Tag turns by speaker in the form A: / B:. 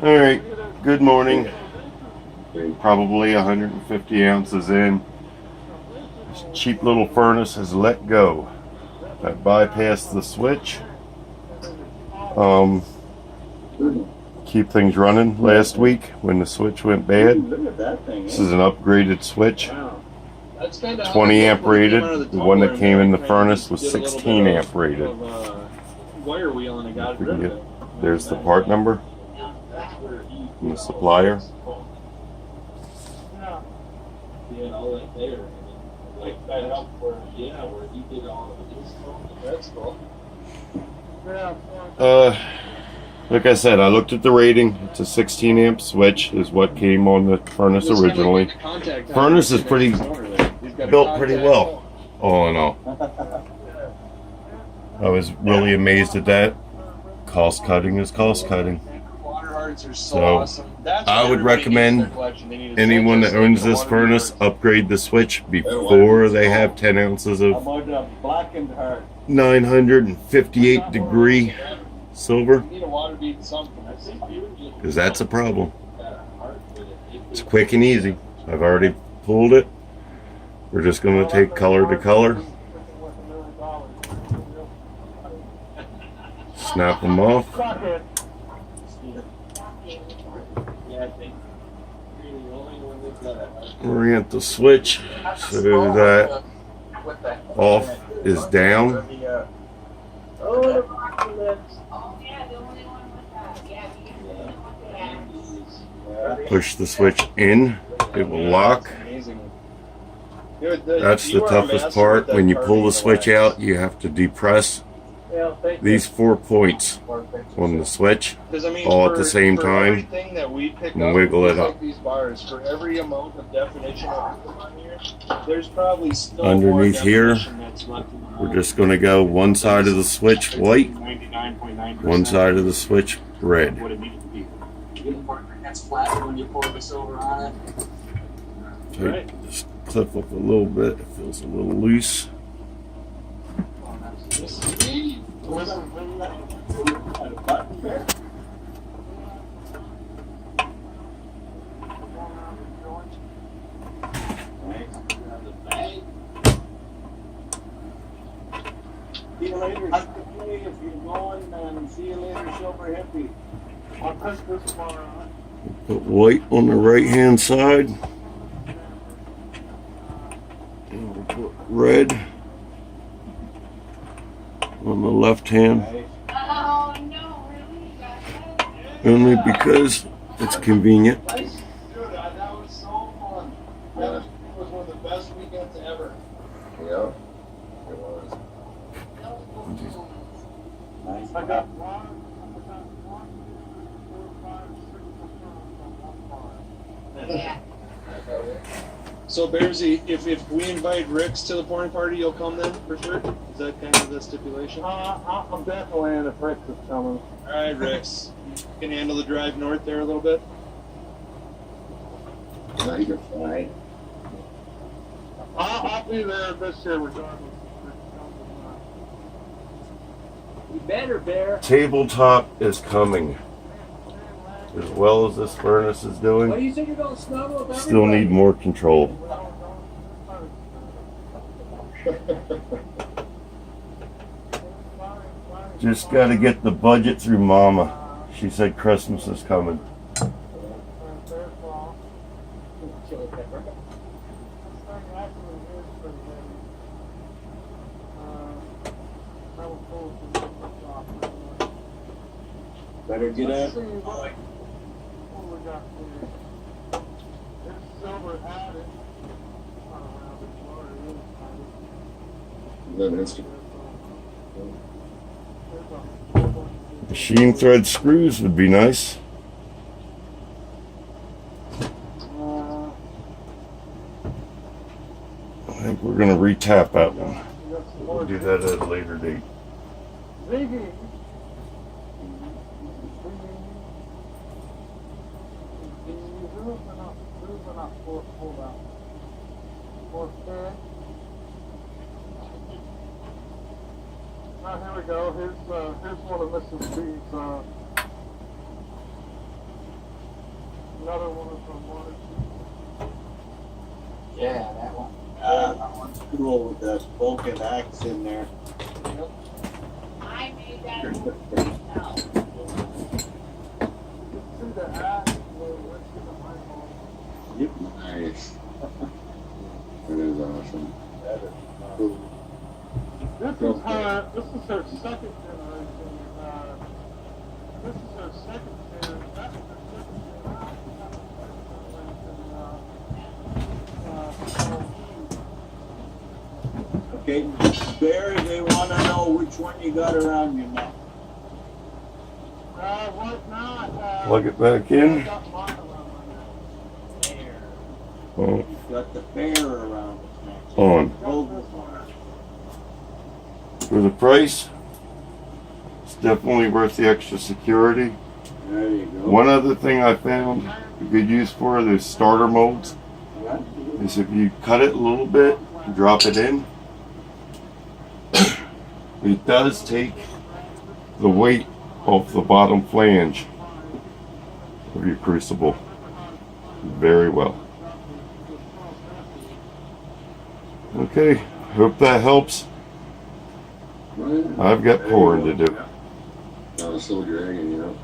A: All right, good morning. Probably 150 ounces in. This cheap little furnace has let go. I bypassed the switch. Keep things running last week when the switch went bad. This is an upgraded switch. 20 amp rated. The one that came in the furnace was 16 amp rated. There's the part number from the supplier. Like I said, I looked at the rating. It's a 16 amp switch is what came on the furnace originally. Furnace is built pretty well, all in all. I was really amazed at that. Cost cutting is cost cutting. So I would recommend anyone that owns this furnace upgrade the switch before they have 10 ounces of 958 degree silver, because that's a problem. It's quick and easy. I've already pulled it. We're just going to take color to color, snap them off, orient the switch so that off is down. Push the switch in, it will lock. That's the toughest part. When you pull the switch out, you have to depress these 4 points on the switch all at the same time and wiggle it up. Underneath here, we're just going to go one side of the switch white, one side of the switch red. Tighten this clip up a little bit. It feels a little loose.
B: See you later. If you're going, and see you later, Silver Hippie. I'll touch this tomorrow.
A: Put white on the right hand side. And we'll put red on the left hand.
C: Oh, no, really?
A: Only because it's convenient.
B: Dude, that was so fun. That was one of the best weekends ever.
D: Yeah, it was.
B: Nice. I got one.
C: Yeah.
E: So Bearsy, if we invite Ricks to the pouring party, you'll come then for sure? Is that kind of the stipulation?
B: I'm definitely in if Rick is coming.
E: Alright, Ricks. You can handle the drive north there a little bit?
D: No, you're fine.
B: I'll be there this year regardless. You better, Bear.
A: Tabletop is coming. As well as this furnace is doing,
B: Well, you think you're going to snuggle with
A: still need more control. Just got to get the budget through Mama. She said Christmas is coming.
D: Better get up.
A: Machine thread screws would be nice. I think we're going to retap that one. We'll do that at a later date.
B: Here we go. Here's one of Mrs. B's another one from March.
F: Yeah, that one.
B: That one's cool with the Vulcan axe in there.
C: I made that myself.
B: See the axe where it went to the microphone.
D: Yep. Nice. That is awesome.
B: That is cool. This is her second generation. This is her second generation. That was her second generation. Okay, Barry, they want to know which one you got around your neck. What not?
A: Plug it back in.
B: Got mine around my neck.
A: Oh,
B: He's got the bear around his neck.
A: on.
B: Hold this one.
A: For the price, it's definitely worth the extra security.
B: There you go.
A: One other thing I found a good use for the starter molds
B: Yeah.
A: is if you cut it a little bit, drop it in, it does take the weight off the bottom flange of your crucible very well. Okay, hope that helps.
D: Right.
A: I've got pouring to do.
D: Not a slow dragon, you know.